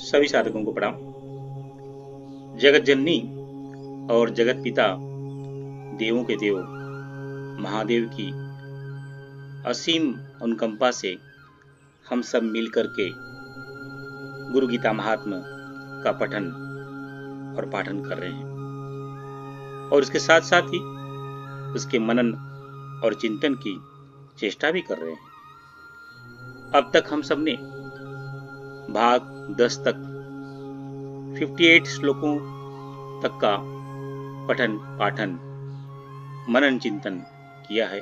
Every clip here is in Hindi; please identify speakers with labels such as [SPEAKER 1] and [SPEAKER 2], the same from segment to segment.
[SPEAKER 1] सभी साधकों को प्रणाम। जगत जननी और जगत पिता देवों के देव महादेव की असीम अनुकंपा से हम सब मिलकर के गुरु गीता महात्म्य का पठन और पाठन कर रहे हैं और इसके साथ साथ ही उसके मनन और चिंतन की चेष्टा भी कर रहे हैं। अब तक हम सब ने भाग 10 तक 58 श्लोकों तक का पठन पाठन मनन चिंतन किया है।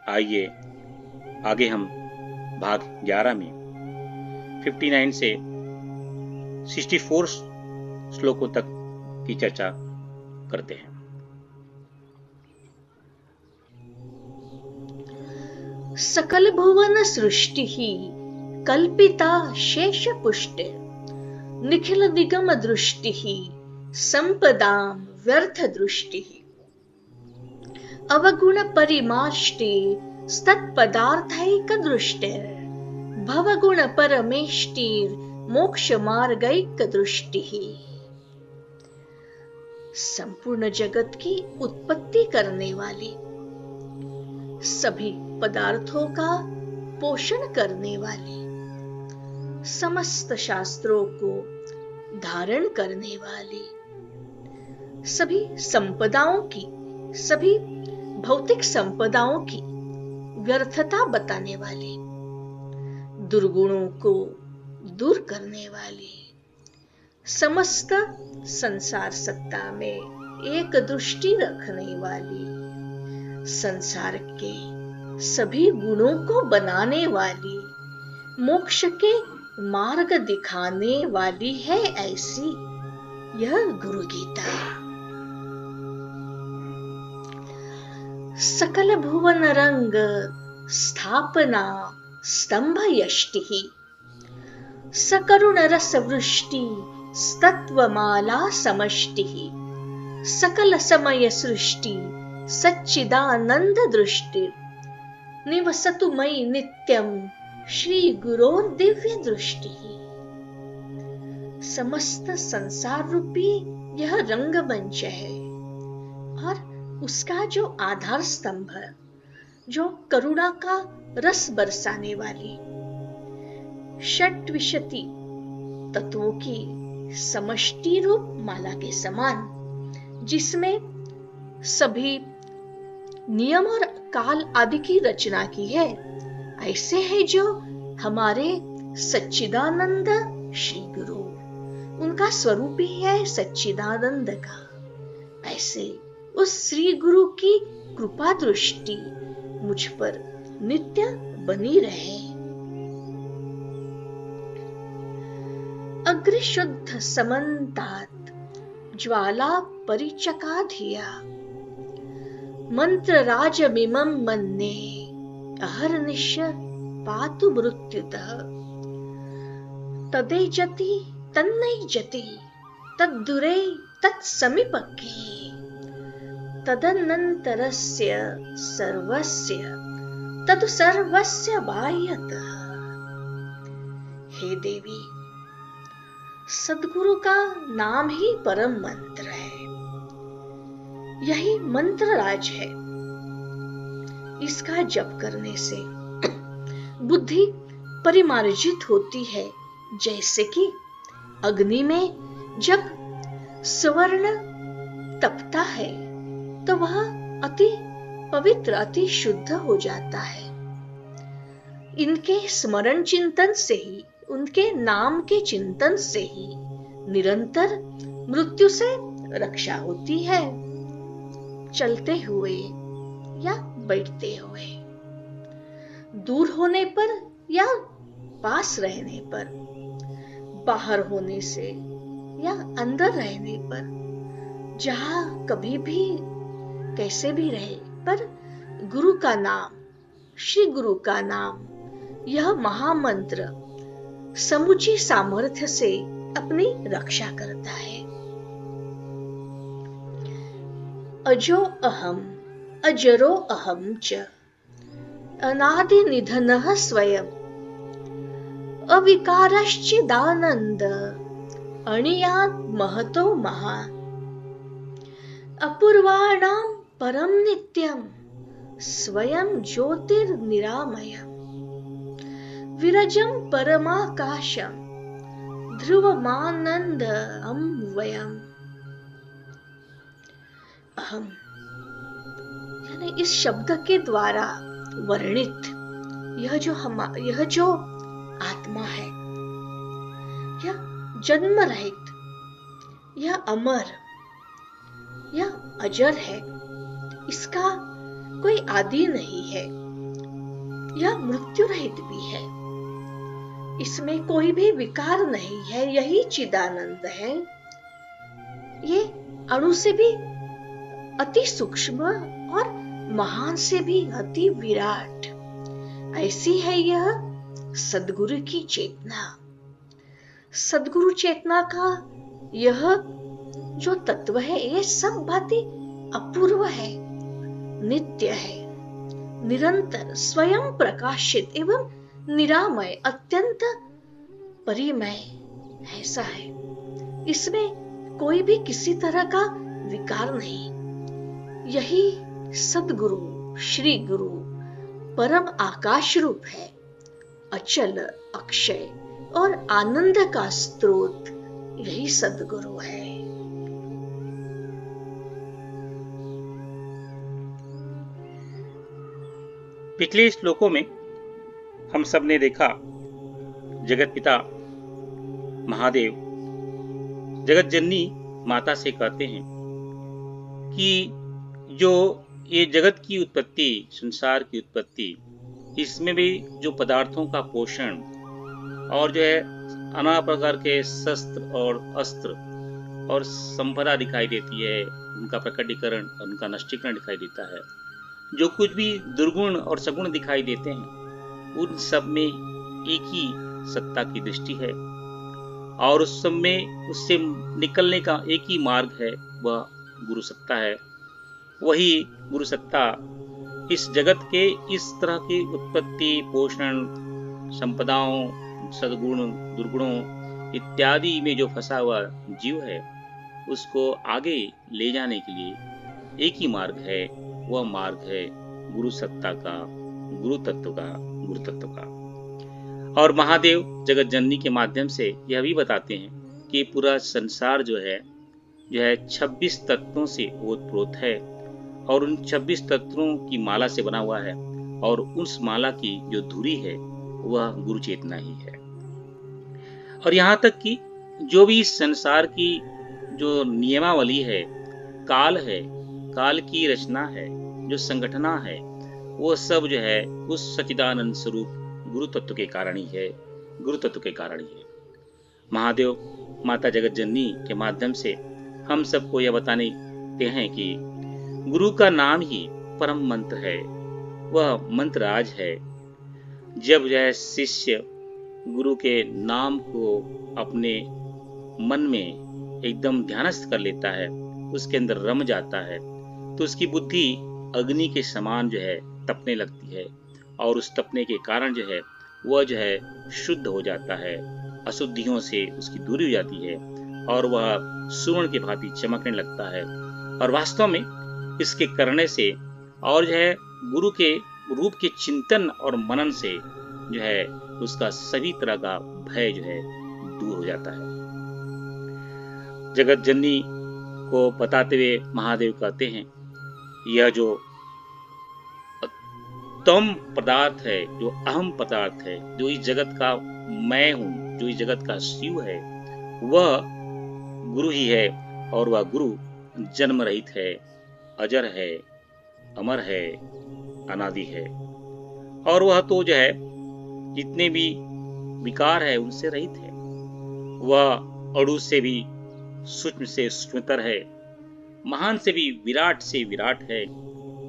[SPEAKER 1] आइए आगे हम भाग 11 में 59 से 64 श्लोकों तक की चर्चा करते हैं।
[SPEAKER 2] सकल भुवन सृष्टि कल्पिता शेष पुष्टि निखिल निगम दृष्टि संपदां व्यर्थ दृष्टि अवगुण परिमाष्टि तत्पदार्थैक दृष्टिर् भवगुण परमेष्टिर् मोक्ष मार्गैक दृष्टि। संपूर्ण जगत की उत्पत्ति करने वाली, सभी पदार्थों का पोषण करने वाली, समस्त शास्त्रों को धारण करने वाली, सभी संपदाओं की, सभी भौतिक संपदाओं की व्यर्थता बताने वाली, दुर्गुणों को दूर करने वाली, समस्त संसार सत्ता में एक दृष्टि रखने वाली, संसार के सभी गुणों को बनाने वाली, मोक्ष के मार्ग दिखाने वाली है ऐसी यह गुरु गीता। सकल भुवन रंग स्थापना स्तंभ यष्टि सकरुण रस वृष्टि तत्वमाला समष्टि सकल समय सृष्टि सच्चिदानंद दृष्टि निवसतु मयि नित्यं श्री गुरोर दिव्य दृष्टि। समस्त संसार रूपी यह रंगमंच है और उसका जो आधार स्तंभ, जो करुणा का रस बरसाने वाली षट्विशति तत्वों की समष्टि रूप माला के समान, जिसमें सभी नियम और काल आदि की रचना की है, ऐसे है जो हमारे सच्चिदानंद श्री गुरु, उनका स्वरूप ही है सच्चिदानंद का। ऐसे उस श्री गुरु की कृपा दृष्टि मुझ पर नित्य बनी रहे। अग्निशुद्ध समन्तात ज्वाला परिचकाधिया मंत्र राजमिमं मन्ये अहर्निश पातु मृत्युतः तदेजति तन्नैजति तद्दूरे तत्समीपके तदनन्तरस्य सर्वस्य तदु सर्वस्य बाह्यतः। हे देवी, सद्गुरु का नाम ही परम मंत्र है, यही मंत्र राज है। इसका जप करने से बुद्धि परिमार्जित होती है, जैसे कि अग्नि में जब स्वर्ण तपता है तो वह अति पवित्र, अति शुद्ध हो जाता है। इनके स्मरण चिंतन से ही, उनके नाम के चिंतन से ही निरंतर मृत्यु से रक्षा होती है, चलते हुए या बैठते हुए, दूर होने पर या पास रहने पर, बाहर होने से या अंदर रहने पर, जहां कभी भी कैसे भी रहे, पर गुरु का नाम, श्री गुरु का नाम, यह महामंत्र समुची सामर्थ्य से अपनी रक्षा करता है। अजो अहम अजरो अहम च अनादि निधनः स्वयं अविकारश्चिदानंद अणियात् महतो महान् अपूर्वाणां परम नित्यं स्वयं ज्योतिर्निरामयम् विरजं परमाकाशं ध्रुवमानन्दं वयम्। अहम यानी इस शब्द के द्वारा वर्णित यह जो आत्मा है, यह जन्म रहित, यह अमर, यह अजर है। इसका कोई आदि नहीं है। यह मृत्यु रहित भी है। इसमें कोई भी विकार नहीं है। यही चिदानंद है। ये अणु से भी अति सूक्ष्म और महान से भी अति विराट। ऐसी है यह सद्गुरु की चेतना। सद्गुरु चेतना का यह जो तत्व है, ये सब बातें अपूर्व है, नित्य है, निरंतर, स्वयं प्रकाशित एवं निरामय, अत्यंत परिमय ऐसा है। इसमें कोई भी किसी तरह का विकार नहीं। यही सद्गुरु श्री गुरु परम आकाश रूप है, अचल, अक्षय और आनंद का स्रोत यही सद्गुरु है।
[SPEAKER 1] पिछले श्लोकों में हम सब ने देखा जगत पिता महादेव जगत जननी माता से कहते हैं कि जो ये जगत की उत्पत्ति, संसार की उत्पत्ति, इसमें भी जो पदार्थों का पोषण और जो है नाना प्रकार के शस्त्र और अस्त्र और संपदा दिखाई देती है, उनका प्रकटीकरण और उनका नष्टीकरण दिखाई देता है। जो कुछ भी दुर्गुण और सगुण दिखाई देते हैं, उन सब में एक ही सत्ता की दृष्टि है और उस सब में उससे निकलने का एक ही मार्ग है, वह गुरु सत्ता है। वही गुरु सत्ता इस जगत के इस तरह की उत्पत्ति, पोषण, संपदाओं, सद्गुण, दुर्गुणों इत्यादि में जो फंसा हुआ जीव है, उसको आगे ले जाने के लिए एक ही मार्ग है। वह मार्ग है गुरु सत्ता का, गुरु तत्व का, गुरु तत्व का। और महादेव जगत जननी के माध्यम से यह भी बताते हैं कि पूरा संसार जो है 26 तत्वों से ओतप्रोत है और उन 26 तत्वों की माला से बना हुआ है और उस माला की जो धुरी है वह गुरु चेतना ही है। और यहाँ तक कि जो भी संसार की जो नियमावली है, काल है, काल की रचना है, जो संगठना है, वो सब जो है उस सच्चिदानंद स्वरूप गुरु तत्व के कारण ही है, गुरु तत्व के कारण ही है। महादेव माता जगत जननी के माध्यम से हम सबको यह बताने देते हैं कि गुरु का नाम ही परम मंत्र है, वह मंत्र राज है। जब जो है शिष्य गुरु के नाम को अपने मन में एकदम ध्यानस्थ कर लेता है, उसके अंदर रम जाता है, तो उसकी बुद्धि अग्नि के समान जो है तपने लगती है और उस तपने के कारण जो है वह जो है शुद्ध हो जाता है, अशुद्धियों से उसकी दूरी हो जाती है और वह सुवर्ण की भांति चमकने लगता है। और वास्तव में इसके करने से और जो है गुरु के रूप के चिंतन और मनन से जो है उसका सभी तरह का भय जो है दूर हो जाता है। जगत जननी को बताते हुए महादेव कहते हैं, यह जो तम पदार्थ है, जो अहम पदार्थ है, जो इस जगत का मैं हूं, जो इस जगत का शिव है, वह गुरु ही है और वह गुरु जन्म रहित है, अजर है, अमर है, अनादि है। और वह तो जो है जितने भी विकार है उनसे रहित है। वह अणु से भी सूक्ष्म से सूक्ष्मतर है, महान से भी विराट से विराट है।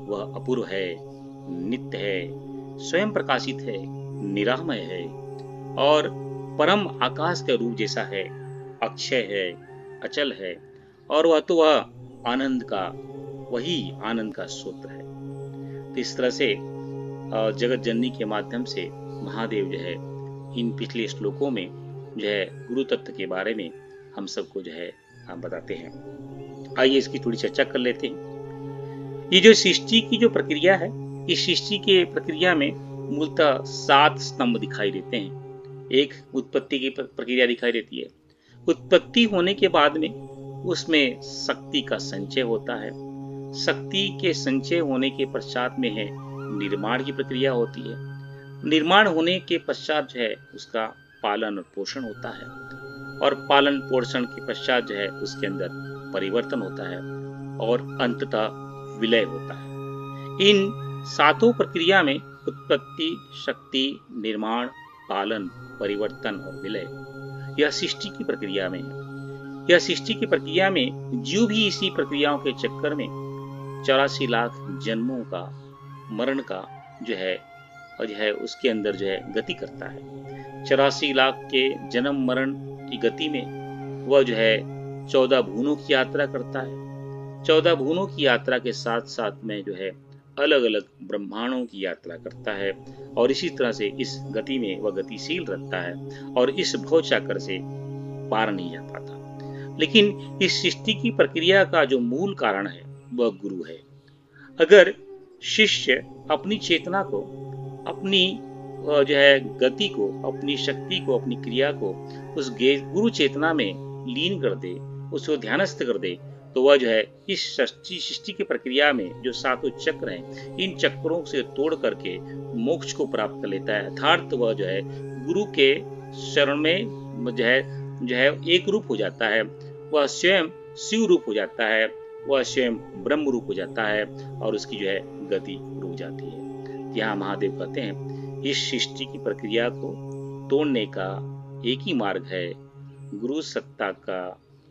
[SPEAKER 1] वह अपूर्व है, नित्य है, स्वयं प्रकाशित है, निरामय है और परम आकाश के रूप जैसा है, अक्षय है, अचल है और वह तो वह आनंद का, वही आनंद का स्रोत है। तो इस तरह से जगत जननी के माध्यम से महादेव जो है इन पिछले श्लोकों में जो है गुरु तत्व के बारे में हम सबको जो है हम बताते हैं। आइए इसकी थोड़ी चर्चा कर लेते हैं। ये जो सृष्टि की जो प्रक्रिया है, इस सृष्टि के प्रक्रिया में मूलतः 7 स्तंभ दिखाई देते हैं। एक उत्पत्ति की प्रक्रिया दिखाई देती है। उत्पत्ति होने के बाद में उसमें शक्ति का संचय होता है। शक्ति के संचय होने के पश्चात में है निर्माण की प्रक्रिया होती है। निर्माण होने के पश्चात जो है उसका पालन और पोषण होता है, और पालन पोषण के पश्चात जो है उसके अंदर परिवर्तन होता है और अंततः विलय होता है। इन 7 प्रक्रिया में उत्पत्ति, शक्ति, निर्माण, पालन, परिवर्तन और विलय, यह सृष्टि की प्रक्रिया में है। यह सृष्टि की प्रक्रिया में जीव भी इसी प्रक्रियाओं के चक्कर में 84 लाख जन्मों का, मरण का जो है उसके अंदर जो है गति करता है। 84 लाख के जन्म मरण की गति में वह जो है 14 भुवनों की यात्रा करता है। 14 भुवनों की यात्रा के साथ साथ में जो है अलग अलग ब्रह्मांडों की यात्रा करता है, और इसी तरह से इस गति में वह गतिशील रहता है और इस भव चक्र से पार नहीं जा पाता। लेकिन इस सृष्टि की प्रक्रिया का जो मूल कारण है वह गुरु है। अगर शिष्य अपनी चेतना को, अपनी जो है गति को, अपनी शक्ति को, अपनी क्रिया को उस गुरु चेतना में लीन कर दे, उसको ध्यानस्थ कर दे, तो वह जो है इस सृष्टि की प्रक्रिया में जो 7 चक्र हैं, इन चक्रों से तोड़ करके मोक्ष को प्राप्त कर लेता है। अर्थात वह जो है गुरु के शरण में जो है एक रूप हो जाता है। वह स्वयं शिव रूप हो जाता है, वह स्वयं ब्रह्म रूप हो जाता है, और उसकी जो है गति रुक जाती है। यहाँ महादेव कहते हैं इस सृष्टि की प्रक्रिया को तोड़ने का एक ही मार्ग है गुरु सत्ता का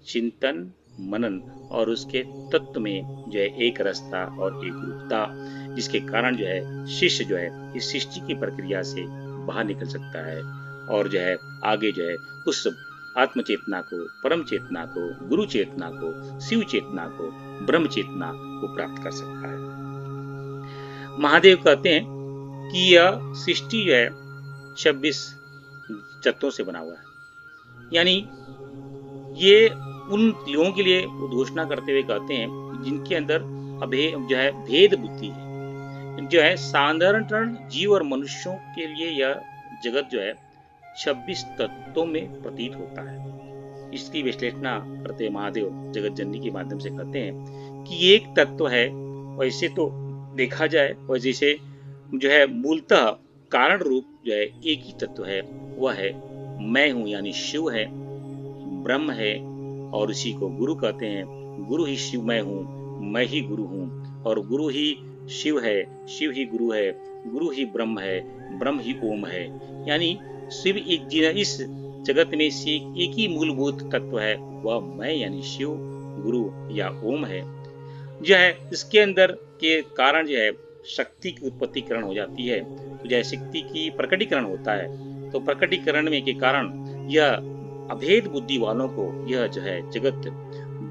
[SPEAKER 1] चिंतन, मनन और उसके तत्व में जो है एक रसता और एक रूपता, जिसके कारण जो है शिष्य जो है इस सृष्टि की प्रक्रिया से बाहर निकल सकता है और जो है आगे जो है उस आत्म चेतना को, परम चेतना को, गुरु चेतना को, शिव चेतना को, ब्रह्म चेतना को प्राप्त कर सकता है। महादेव कहते हैं कि यह सृष्टि जो है 26 तत्वों से बना हुआ है। यानी ये उन लोगों के लिए उद्घोषणा करते हुए कहते हैं जिनके अंदर जो है भेद बुद्धि है। जो है साधारण जीव और मनुष्यों के लिए यह जगत जो है 26 तत्वों में प्रतीत होता है। इसकी विश्लेषणा करते महादेव जगत जननी के माध्यम से कहते हैं कि एक तत्व है, वैसे तो देखा जाए वह जैसे जो है मूलतः कारण रूप जो है एक ही तत्व है, वह है मैं हूं, यानी शिव है, ब्रह्म है, और इसी को गुरु कहते हैं। गुरु ही शिव मैं हूं, मैं ही गुरु हूं, और गुरु ही शिव है, शिव ही गुरु है, गुरु ही ब्रह्म है, ब्रह्म ही ओम है। यानी शिव इस जगत में से एक ही मूलभूत तत्व है, वह मैं यानी शिव, गुरु या ओम है। जो है इसके अंदर के कारण जो है शक्ति की उत्पत्तिकरण हो जाती है। तो जैसे शक्ति की प्रकटीकरण होता है, तो प्रकटीकरण में के कारण यह अभेद बुद्धि वालों को यह जो है जगत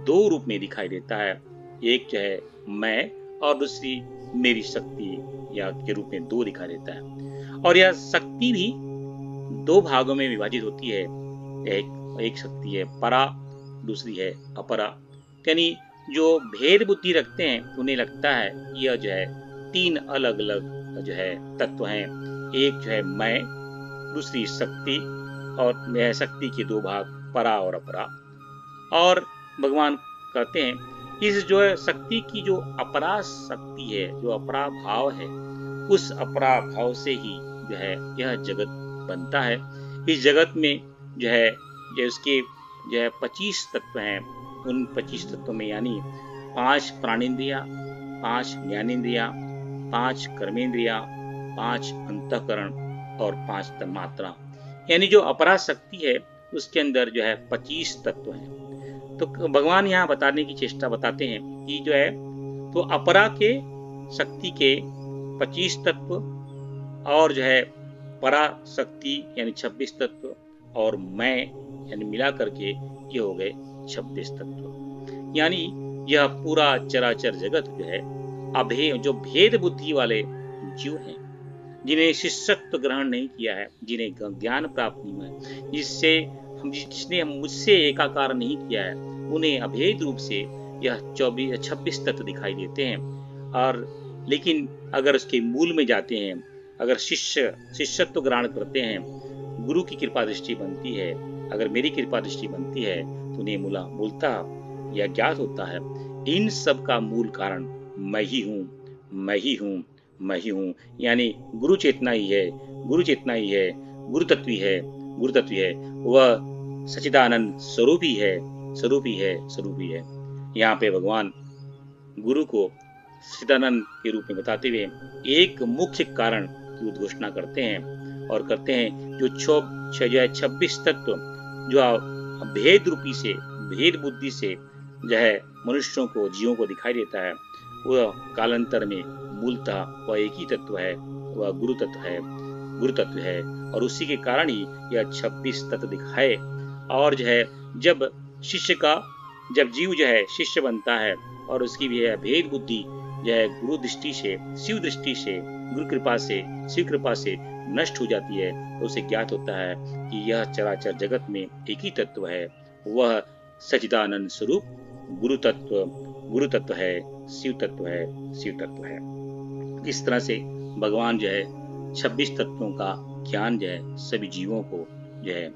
[SPEAKER 1] 2 रूप में दिखाई देता है। एक जो है मैं और दूसरी मेरी शक्ति या के रूप में 2 दिखाई देता है। और यह शक्ति भी 2 भागों में विभाजित होती है। एक शक्ति है परा, दूसरी है अपरा। यानी जो भेद बुद्धि रखते हैं उन्हें लगता है यह जो है 3 अलग अलग जो है तत्व हैं। एक जो है मैं, दूसरी शक्ति, और यह शक्ति के 2 भाग परा और अपरा। और भगवान कहते हैं इस जो है शक्ति की जो अपरा शक्ति है, जो अपरा भाव है, उस अपरा भाव से ही जो है यह जगत बनता है। इस जगत में जो है जो उसके जो है 25 तत्व हैं। उन 25 तत्वों में यानी 5 प्राणेंद्रिया, 5 ज्ञानेंद्रिया, 5 कर्मेंद्रिया, 5 अंतःकरण और 5 तन्मात्रा। यानी जो अपरा शक्ति है उसके अंदर जो है 25 तत्व हैं। तो भगवान यहाँ बताने की चेष्टा बताते हैं कि जो है तो अपरा के शक्ति के 25 तत्व और जो है परा शक्ति यानी 26 तत्व और मैं यानी मिला करके ये हो गए 26 तत्व। यानी यह पूरा चराचर जगत जो है जो भेद बुद्धि वाले जीव हैं, जिन्हें शिष्यत्व ग्रहण नहीं किया है, जिन्हें ज्ञान प्राप्त नहीं हुआ है, जिसने मुझसे एकाकार नहीं किया है, उन्हें अभेद रूप से यह 26 तत्व दिखाई देते हैं। और लेकिन अगर उसके मूल में जाते हैं, अगर शिष्यत्व ग्रहण करते हैं, गुरु की कृपा दृष्टि बनती है, अगर मेरी कृपा दृष्टि बनती है, तो उन्हें मूलतः यह ज्ञात होता है, इन सब का मूल कारण मैं ही हूँ, मैं ही हूँ, मैं ही हूँ। यानी गुरु चेतना ही है, गुरु चेतना ही है, गुरु तत्व ही है, गुरु तत्व ही है। वह सच्चिदानंद स्वरूप ही है, स्वरूप ही है, स्वरूप ही है। यहाँ पे भगवान गुरु को सच्चिदानंद के रूप में बताते हुए एक मुख्य कारण की उद्घोषणा करते हैं और करते हैं जो 26 तत्व जो भेद रूपी से, भेद बुद्धि से जो है मनुष्यों को, जीवों को दिखाई देता है, वह कालांतर में मूलतः वह एक ही तत्व है, वह गुरु तत्व है, गुरु तत्व है। और उसी के कारण ही यह 26 तत्व दिखाए। और जो है जब जब जीव जो है शिष्य बनता है और उसकी भी है भेद बुद्धि जो है गुरु दृष्टि से, शिव दृष्टि से, गुरु कृपा से, शिव कृपा से नष्ट हो जाती है, तो उसे ज्ञात होता है कि यह चराचर जगत में एक ही तत्व है, वह सच्चिदानंद स्वरूप गुरु तत्व है, शिव तत्व है, शिव तत्व है। इस तरह से भगवान जो है 26 तत्वों का ज्ञान जो है सभी जीवों को जो है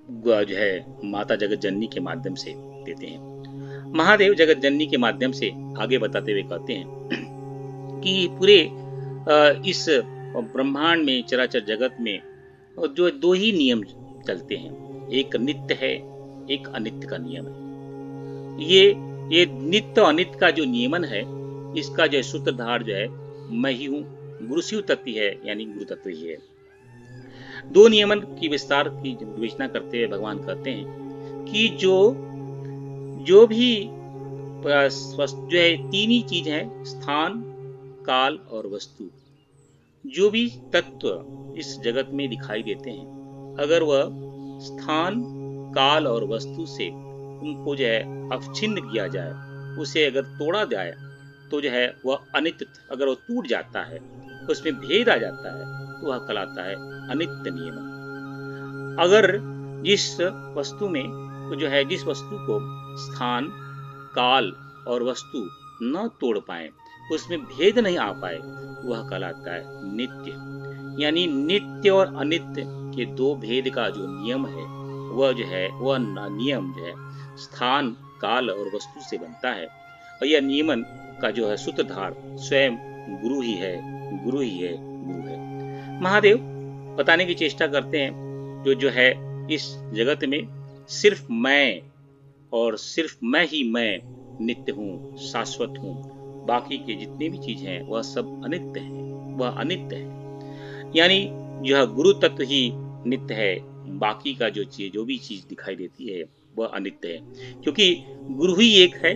[SPEAKER 1] जो है माता जगत जननी के माध्यम से देते हैं। महादेव जगत जननी के माध्यम से आगे बताते हुए कहते हैं कि पूरे इस ब्रह्मांड में, चराचर जगत में जो 2 ही नियम चलते हैं, एक नित्य है, एक अनित्य का नियम है। ये नित्य अनित्य का जो नियमन है, इसका जो सूत्रधार जो है मैं ही हूँ, गुरु शिव तत्व है, यानी गुरु तत्व ही है। 2 नियमन की विस्तार की विवेचना करते हुए भगवान कहते हैं कि जो भी जो है 3 ही चीज है, स्थान, काल और वस्तु। जो भी तत्व इस जगत में दिखाई देते हैं, अगर वह स्थान, काल और वस्तु से उनको जो है अवच्छिन्न किया जाए, उसे अगर तोड़ा जाए, तो जो है वह अनित्य, अगर वो टूट जाता है, उसमें भेद आ जाता है, तो वह कहलाता है अनित्य नियमन। अगर जिस वस्तु में तो जो है जिस वस्तु को स्थान, काल और वस्तु न तोड़ पाए, उसमें भेद नहीं आ पाए, वह कहलाता है नित्य। यानी नित्य और अनित्य के 2 भेद का जो नियम है, वह जो है वह नियम जो है स्थान, काल और वस्तु से बनता है। और यह नियमन का जो है सूत्रधार स्वयं गुरु ही है, गुरु ही है, गुरु है। महादेव बताने की चेष्टा करते हैं जो है इस जगत में सिर्फ मैं और सिर्फ मैं ही मैं नित्य हूँ, शाश्वत हूँ। बाकी के जितने भी चीज हैं वह सब अनित्य है, वह अनित्य है। यानी यह गुरु तत्व ही नित्य है, बाकी का जो भी चीज दिखाई देती है वह अनित्य है। क्योंकि गुरु ही एक है,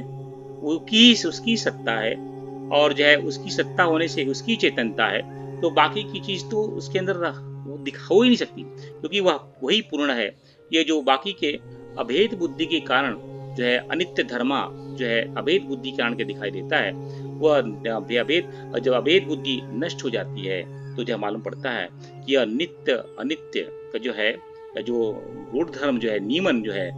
[SPEAKER 1] उसकी सत्ता है, और जो है उसकी सत्ता होने से उसकी चेतनता है, तो बाकी की चीज तो उसके अंदर हो ही नहीं सकती, क्योंकि वह वही पूर्ण है। ये जो बाकी के अभेद बुद्धि के कारण जो है अनित्य धर्मा जो है अभेद बुद्धि के कारण के दिखाई देता है, वह जब अभेद बुद्धि नष्ट हो जाती है, तो जो मालूम पड़ता है कि यह नित्य अनित्य का जो है जो गुण धर्म जो है, नियमन जो है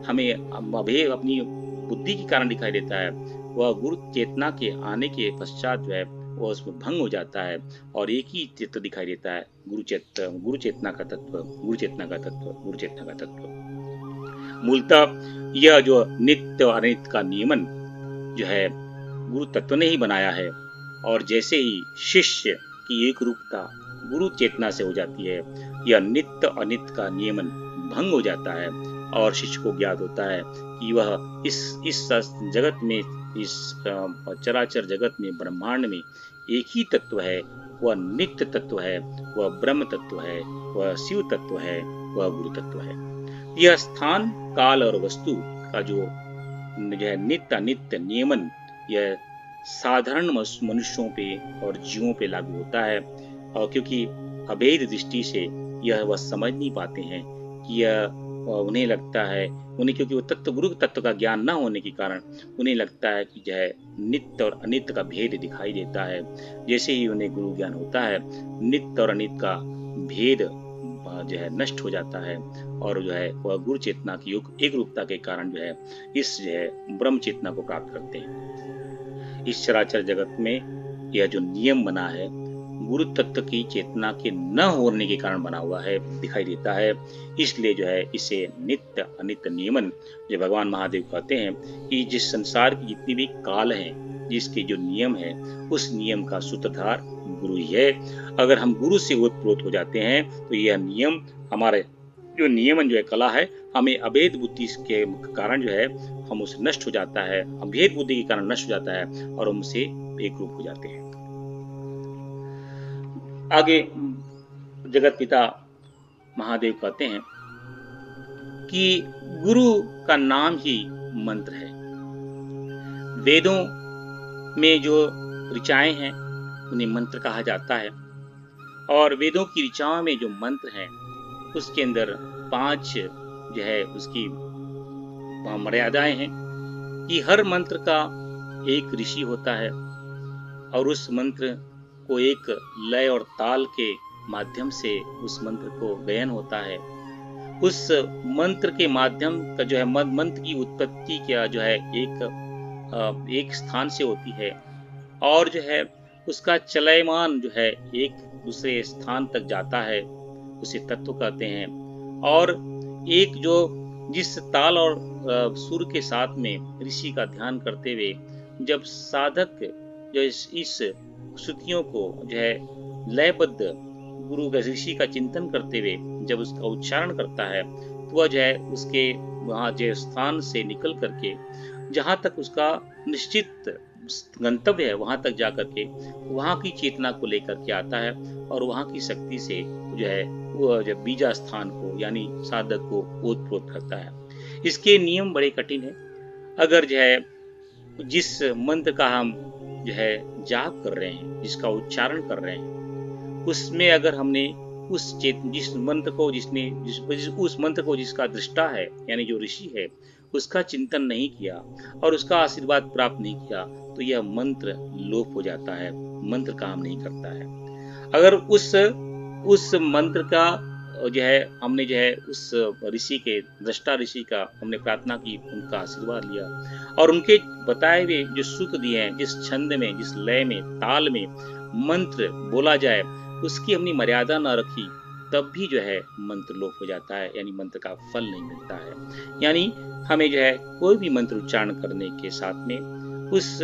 [SPEAKER 1] हमें अभेद अपनी बुद्धि के कारण दिखाई देता है, वह गुरु चेतना के आने के पश्चात जो है वह उसमें भंग हो जाता है, और एक ही तत्व दिखाई देता है, गुरु चेतना का तत्व, गुरु चेतना का तत्व, गुरु चेतना का तत्व। मूलतः यह जो नित्य और अनित्य का नियमन जो है गुरु तत्व ने ही बनाया है। और जैसे ही शिष्य की एक रूपता गुरु चेतना से हो जाती है, यह नित्य अनित्य का नियमन भंग हो जाता है, और शिष्य को ज्ञात होता है कि वह इस जगत में, इस चराचर जगत में, ब्रह्मांड में एक ही तत्व है, वह नित्य तत्व है, वह ब्रह्म तत्व है, वह शिव तत्व है, वह गुरु तत्व है। यह स्थान, काल और वस्तु का जो है नित्य अनित्य नियमन यह साधारण मनुष्यों पे और जीवों पे लागू होता है, और क्योंकि अभेद दृष्टि से यह वह समझ नहीं पाते हैं कि यह उन्हें लगता है, उन्हें क्योंकि वो तत्व गुरु तत्व का ज्ञान न होने के कारण उन्हें लगता है कि जो है नित्य और अनित्य का भेद दिखाई देता है। जैसे ही उन्हें गुरु ज्ञान होता है, नित्य और अनित्य का भेद जो है नष्ट हो जाता है और जो है वह गुरु चेतना की एक रूपता के कारण जो है इस जो है ब्रह्म चेतना को प्राप्त करते हैं। इस चराचर जगत में यह जो नियम बना है गुरु तत्व की चेतना के न होने के कारण बना हुआ है, दिखाई देता है। इसलिए जो है इसे नित्य अनित्य नियमन जो भगवान महादेव कहते हैं कि जिस संसार की जितनी भी काल है, जिसके जो नियम है, उस नियम का सूत्रधार गुरु ही है। अगर हम गुरु से ओतप्रोत हो जाते हैं तो यह नियम हमारे जो नियमन जो है कला है, हमें अभेद बुद्धि के कारण जो है हम उसे नष्ट हो जाता है, अभेद बुद्धि के कारण नष्ट हो जाता है और हम उसे एक रूप हो जाते हैं। आगे जगत पिता महादेव कहते हैं कि गुरु का नाम ही मंत्र है। वेदों में जो ऋचाएं हैं उन्हें मंत्र कहा जाता है और वेदों की ऋचाओं में जो मंत्र हैं उसके अंदर 5 जो है उसकी मर्यादाएं हैं कि हर मंत्र का एक ऋषि होता है और उस मंत्र को एक लय और ताल के माध्यम से उस मंत्र को गायन होता है। उस मंत्र के माध्यम का जो है मंत्र की उत्पत्ति क्या जो है एक स्थान से होती है और जो है उसका चलयमान जो है एक दूसरे स्थान तक जाता है, उसे तत्व कहते हैं। और एक जो जिस ताल और सुर के साथ में ऋषि का ध्यान करते हुए जब साधक जो इस श्रुतियों को जो है लयबद्ध गुरु ऋषि का चिंतन करते हुए जब उसका उच्चारण करता है तो वह जो है उसके वहां जो स्थान से निकल करके जहां तक उसका निश्चित गंतव्य है वहां तक जाकर के वहां की चेतना को लेकर के आता है और वहां की शक्ति से जो है वो जब बीजा स्थान को यानी साधक को ओतप्रोत करता है। इसके नियम बड़े कठिन है। अगर जो है जिस मंत्र का हम जो है जाप कर रहे हैं, जिसका उच्चारण कर रहे हैं, उसमें अगर हमने जिस मंत्र को उस मंत्र को जिसका दृष्टा है यानी जो ऋषि है उसका चिंतन नहीं किया और उसका आशीर्वाद प्राप्त नहीं किया तो यह मंत्र लोप हो जाता है, मंत्र काम नहीं करता है। अगर उस मंत्र का जो है हमने जो है उस ऋषि के दृष्टा ऋषि का हमने प्रार्थना की, उनका आशीर्वाद लिया और उनके बताए हुए जो सूत्र दिए हैं, जिस छंद में, जिस लय में, ताल में मंत्र बोला जाए उसकी हमने मर्यादा न रखी, तब भी जो है मंत्र लोप हो जाता है, यानी मंत्र का फल नहीं मिलता है। यानी हमें जो है कोई भी मंत्र उच्चारण करने के साथ में उस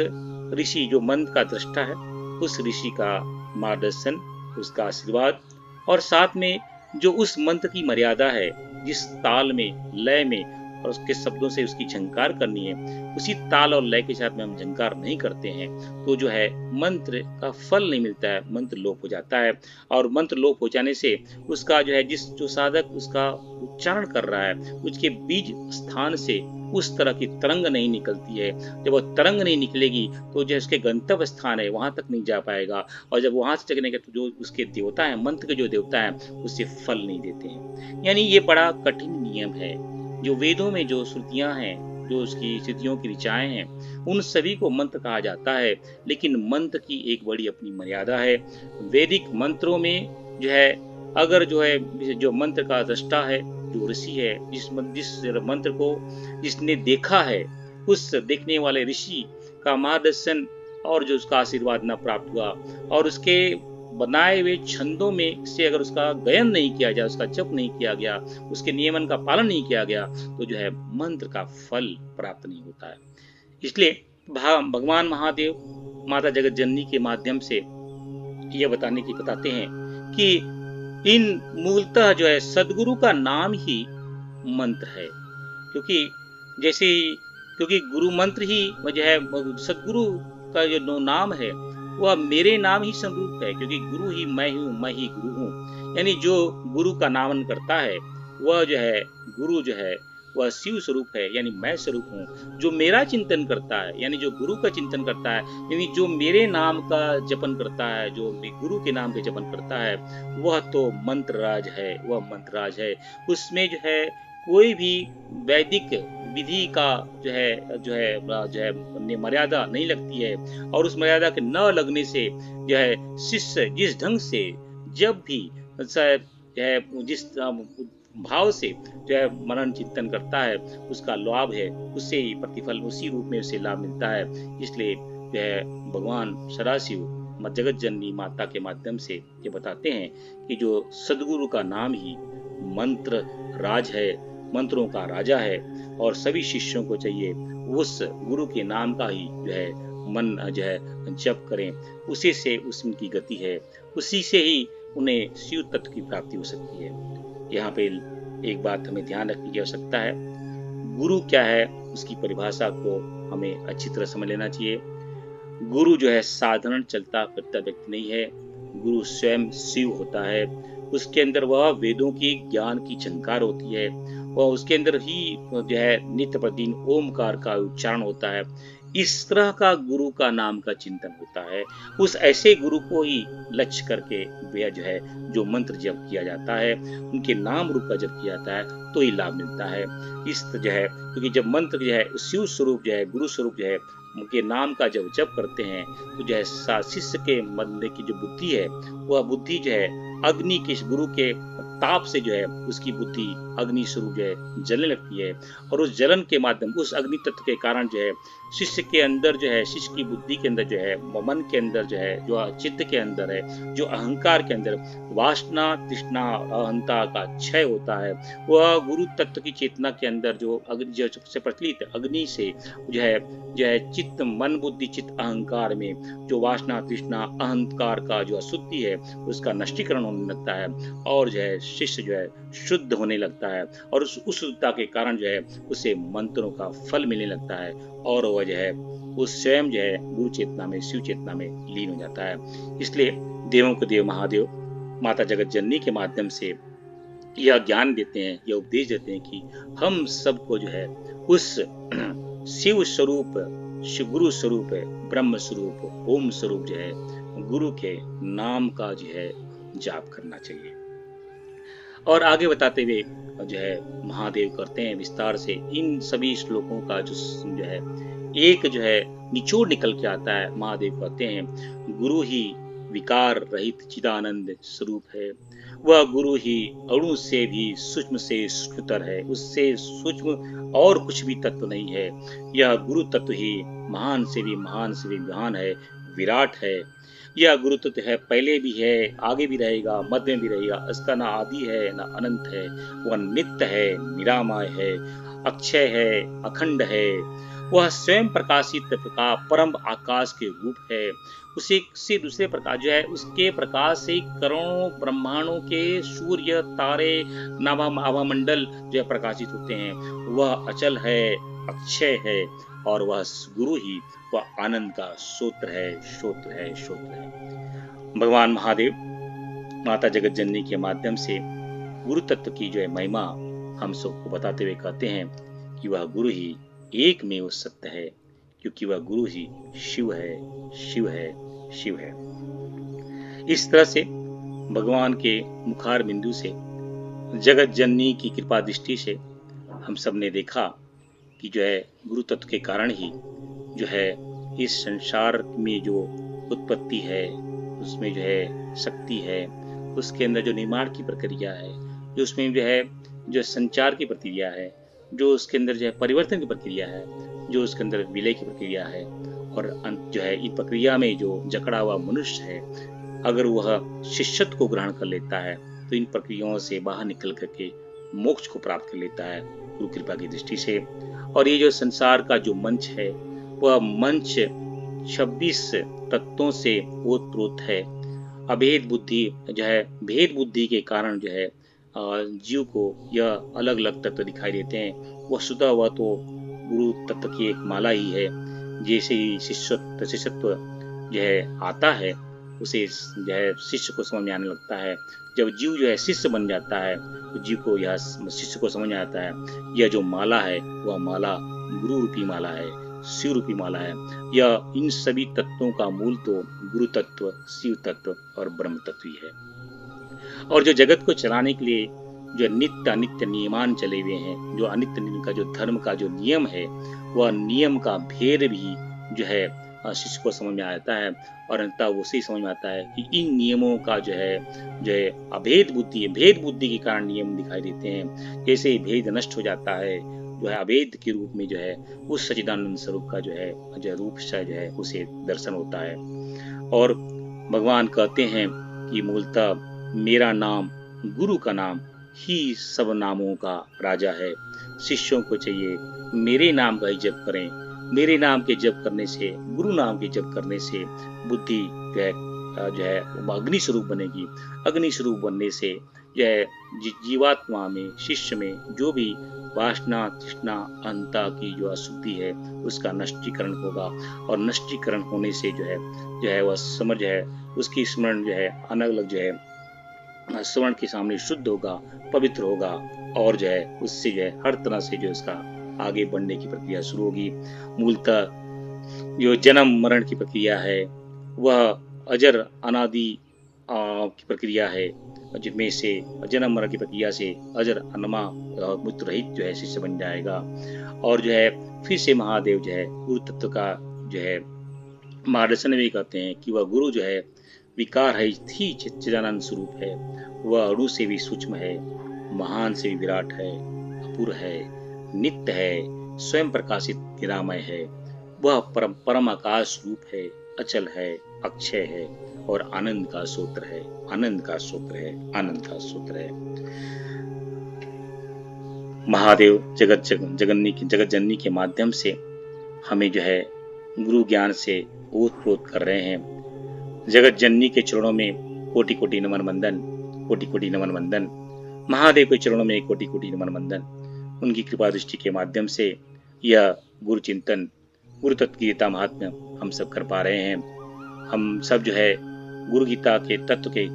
[SPEAKER 1] ऋषि जो मंत्र का दृष्टा है उस ऋषि का मार्गदर्शन, उसका आशीर्वाद और साथ में जो उस मंत्र की मर्यादा है, जिस ताल में, लय में और उसके शब्दों से उसकी झंकार करनी है, उसी ताल और लय के साथ में हम झंकार नहीं करते हैं तो जो है मंत्र का फल नहीं मिलता है, मंत्र लोप हो जाता है। और मंत्र लोप हो जाने से उसका जो है जो साधक उसका उच्चारण कर रहा है उसके बीज स्थान से उस तरह की तरंग नहीं निकलती है। जब वो तरंग नहीं निकलेगी तो जो उसके गंतव्य स्थान है वहां तक नहीं जा पाएगा और जब वहां से चलने के तो जो उसके देवता है, मंत्र के जो देवता है उससे फल नहीं देते हैं। यानी ये बड़ा कठिन नियम है। जो वेदों में जो श्रुतियां हैं, जो उसकी स्थितियों की ऋचाएं हैं, उन सभी को मंत्र कहा जाता है, लेकिन मंत्र की एक बड़ी अपनी मर्यादा है। वैदिक मंत्रों में जो है अगर जो है जो मंत्र का दृष्टा है, जो ऋषि है, जिस मंत्र को जिसने देखा है उस देखने वाले ऋषि का मार्गदर्शन और जो उसका आशीर्वाद न प्राप्त हुआ और उसके बनाए हुए छंदों में से अगर उसका गायन नहीं किया जाए, उसका जप नहीं किया गया, उसके नियमन का पालन नहीं किया गया तो जो है मंत्र का फल प्राप्त नहीं होता है। इसलिए भगवान महादेव माता जगत जननी के माध्यम से यह बताते हैं कि इन मूलतः जो है सदगुरु का नाम ही मंत्र है, क्योंकि गुरु मंत्र ही जो है सदगुरु का जो नाम है वह मेरे नाम ही समरूप है, क्योंकि गुरु ही मैं हूँ, मैं ही गुरु हूँ। यानी जो गुरु का नामन करता है वह जो है गुरु जो है वह शिव स्वरूप है, यानी मैं स्वरूप हूँ। जो मेरा चिंतन करता है यानी जो गुरु का चिंतन करता है, यानी जो मेरे नाम का जपन करता है, जो गुरु के नाम के जपन करता है, वह तो मंत्रराज है, वह मंत्रराज है। उसमें जो है कोई भी वैदिक विधि का जो है मर्यादा नहीं लगती है, और उस मर्यादा के न लगने से जो है शिष्य जिस ढंग से जब भी जो है जिस भाव से जो है मनन चिंतन करता है, उसका लाभ है, उससे ही प्रतिफल उसी रूप में उसे लाभ मिलता है। इसलिए जो है भगवान सदाशिव जगत जननी माता के माध्यम से ये बताते हैं कि जो सदगुरु का नाम ही मंत्र राज है, मंत्रों का राजा है, और सभी शिष्यों को चाहिए उस गुरु के नाम का ही जो है मन जो है जप करें। उसी से उनकी गति है, उसी से ही उन्हें शिव तत्व की प्राप्ति हो सकती है। यहाँ पे एक बात हमें ध्यान रखने की आवश्यकता है, गुरु क्या है उसकी परिभाषा को हमें अच्छी तरह समझ लेना चाहिए। गुरु जो है साधारण चलता फिरता व्यक्ति नहीं है, गुरु स्वयं शिव होता है। उसके अंदर वह वेदों की ज्ञान की झंकार होती है, वह उसके अंदर ही जो है नित्य प्रतिदिन ओमकार का उच्चारण होता है। इस तरह का गुरु का नाम का चिंतन होता है। उस ऐसे गुरु को ही लक्ष्य करके वह जो है जो मंत्र जप किया जाता है, उनके नाम रूप का जप किया जाता है, तो ही लाभ मिलता है। इस जो है क्योंकि जब मंत्र जो है शिव स्वरूप जो है गुरु स्वरूप जो है उनके नाम का जब जप करते हैं, तो जो है शिष्य के मन में की जो बुद्धि है, वह बुद्धि जो है अग्नि के गुरु के ताप से जो है उसकी बुद्धि अग्नि स्वरूप जो है जलने लगती है, और उस जलन के माध्यम उस अग्नि तत्व के कारण जो है शिष्य के अंदर जो है शिष्य की बुद्धि के अंदर जो है मन के अंदर जो है जो चित्त के अंदर है जो अहंकार के अंदर वासना तृष्णा अहंता का क्षय होता है। वह गुरु तत्व की चेतना के अंदर जो अग्नि जो सबसे प्रचलित अग्नि से जो है चित्त मन बुद्धि चित्त अहंकार में जो वासना तृष्णा अहंकार का जो अशुद्धि है उसका नष्टीकरण होने लगता है, और जो है शिष्य जो है शुद्ध होने लगता है, और उस शुद्धता के कारण जो है उसे मंत्रों का फल मिलने लगता है, और वह जो है उस स्वयं जो है गुरु चेतना में शिव चेतना में लीन हो जाता है। इसलिए देवों को देव महादेव माता जगत जननी के माध्यम से यह ज्ञान देते हैं, यह उपदेश देते हैं कि हम सबको जो है उस शिव स्वरूप शिव गुरु स्वरूप ब्रह्म स्वरूप ओम स्वरूप जो है गुरु के नाम का जो है जाप करना चाहिए। और आगे बताते हुए जो है महादेव करते हैं विस्तार से इन सभी श्लोकों का जो है एक जो है निचोड़ निकल के आता है। महादेव कहते हैं गुरु ही विकार रहित चिदानंद स्वरूप है, वह गुरु ही अणु से भी सूक्ष्म से सूक्ष्मतर है, उससे सूक्ष्म और कुछ भी तत्व नहीं है। यह गुरु तत्व ही महान से भी महान है, विराट है। यह गुरु तत्व है, पहले भी है, आगे भी रहेगा, मध्य में भी रहेगा। इसका ना आदि है ना अनंत है, वह नित्य है, निरामय है, अक्षय है, अखंड है। वह स्वयं प्रकाशित परम आकाश के रूप है। उसे से दूसरे प्रकाश जो है उसके प्रकाश से करोड़ों ब्रह्मांडों के सूर्य तारे नाभामंडल जो है प्रकाशित होते हैं। वह अचल है, अक्षय है, और वह गुरु ही वह आनंद का स्रोत है। भगवान महादेव माता जगत जननी के माध्यम से गुरु तत्व की जो है महिमा हम सबको बताते हुए कहते हैं कि वह गुरु ही एक में वो सत्य है, क्योंकि वह गुरु ही शिव है। इस तरह से भगवान के मुखार बिंदु से जगत जननी की कृपा दृष्टि से हम सब ने देखा कि जो है गुरु तत्व के कारण ही जो है इस संसार में जो उत्पत्ति है उसमें जो है शक्ति है, उसके अंदर जो निर्माण की प्रक्रिया है, जो उसमें जो है जो संचार की प्रक्रिया है, जो उसके अंदर जो है परिवर्तन की प्रक्रिया है, जो उसके अंदर विलय की प्रक्रिया है, और जो है इस प्रक्रिया में जो जकड़ा हुआ मनुष्य है अगर वह शिष्यत्व को ग्रहण कर लेता है तो इन प्रक्रियाओं से बाहर निकल करके मोक्ष को प्राप्त कर लेता है गुरु कृपा की दृष्टि से। और ये जो संसार का जो मंच है वह मंच 26 तत्वों से ओतप्रोत है। अभेद बुद्धि जो है भेद बुद्धि के कारण जो है जीव को यह अलग अलग तत्व दिखाई देते हैं। वह स्वतः वह तो गुरु तत्व की एक माला ही है। जैसे ही शिष्यत्व जो है आता है उसे जो है शिष्य को समझ में आने लगता है। जब जीव जो है शिष्य बन जाता है तो जीव को यह शिष्य को समझ में आता है यह जो माला है वह माला गुरु रूपी माला है, शिव रूपी माला है। यह इन सभी तत्वों का मूल तो गुरु तत्व, शिव तत्व और ब्रह्म तत्व ही है। और जो जगत को चलाने के लिए जो नित्य अनित्य नियमान चले हुए हैं, जो अनित्य नियम का जो धर्म का जो नियम है, वह नियम का भेद भी जो है शिष्य को समझ में आता है। और अंततः उसे समझ में आता है कि इन नियमों का जो है अभेद बुद्धि है, भेद बुद्धि के कारण नियम दिखाई देते हैं। जैसे भेद नष्ट हो जाता है, जो है अभेद के रूप में जो है उस सच्चिदानंद स्वरूप का जो है रूप से जो है उसे दर्शन होता है। और भगवान कहते हैं कि मूलतः मेरा नाम, गुरु का नाम ही सब नामों का राजा है। शिष्यों को चाहिए मेरे नाम का ही जप करें। मेरे नाम के जप करने से, गुरु नाम के जप करने से बुद्धि जो है वो अग्नि स्वरूप बनेगी। अग्नि स्वरूप बनने से जो है जीवात्मा में, शिष्य में जो भी वासना, तृष्णा, अहंता की जो अशुद्धि है उसका नष्टीकरण होगा। और नष्टीकरण होने से जो है वह समझ है, उसकी स्मरण जो है अलग अलग जो है स्वर्ण के सामने शुद्ध होगा, पवित्र होगा। और जो है उससे जो है हर तरह से जो उसका आगे बढ़ने की प्रक्रिया शुरू होगी। मूलतः जो जन्म मरण की प्रक्रिया है वह अजर अनादि की प्रक्रिया है, जिनमें से जन्म मरण की प्रक्रिया से अजर अनमा मृत्यु रहित जो है शिष्य बन जाएगा। और जो है फिर से महादेव जो है गुरु तत्व का जो है मार्गदर्शन भी कहते हैं कि वह गुरु जो है विकार है थी चिदानंद स्वरूप है। वह अणु से भी सूक्ष्म है, महान से भी विराट है, अपूर्व है, नित्य है, स्वयं प्रकाशित निरामय है। वह परम आकाश रूप है, अचल है, अक्षय है और आनंद का सूत्र है, आनंद का सूत्र है, आनंद का सूत्र है। महादेव जगत जननी के माध्यम से हमें जो है गुरु ज्ञान से ओतप्रोत कर रहे हैं। जगत जननी के चरणों में कोटि कोटि नमन वंदन, कोटि कोटि नमन वंदन। महादेव के चरणों में कोटि कोटि नमन वंदन। उनकी कृपा दृष्टि के माध्यम से यह गुरु चिंतन, गुरु तत्व की गीता महात्म्य हम सब कर पा रहे हैं। हम सब जो है गुरु गीता के तत्व के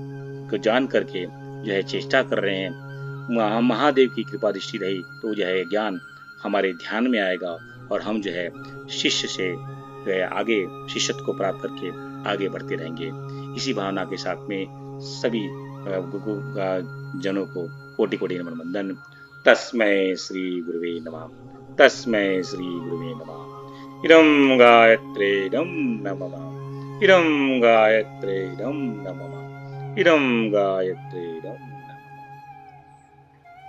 [SPEAKER 1] को जान करके जो है चेष्टा कर रहे हैं। महादेव की कृपा दृष्टि रही तो जो है ज्ञान हमारे ध्यान में आएगा और हम जो है शिष्य से जो है आगे शिष्यत्व को प्राप्त करके आगे बढ़ते रहेंगे। इसी भावना के साथ में सभी जनों को कोटि कोटि नमन वंदन। तस्मै श्री गुरुवे नमः, तस्मै श्री गुरुवे नमः। इदं गायत्रीदं नमः, इदं गायत्रीदं नमः, इदं गायत्रीदं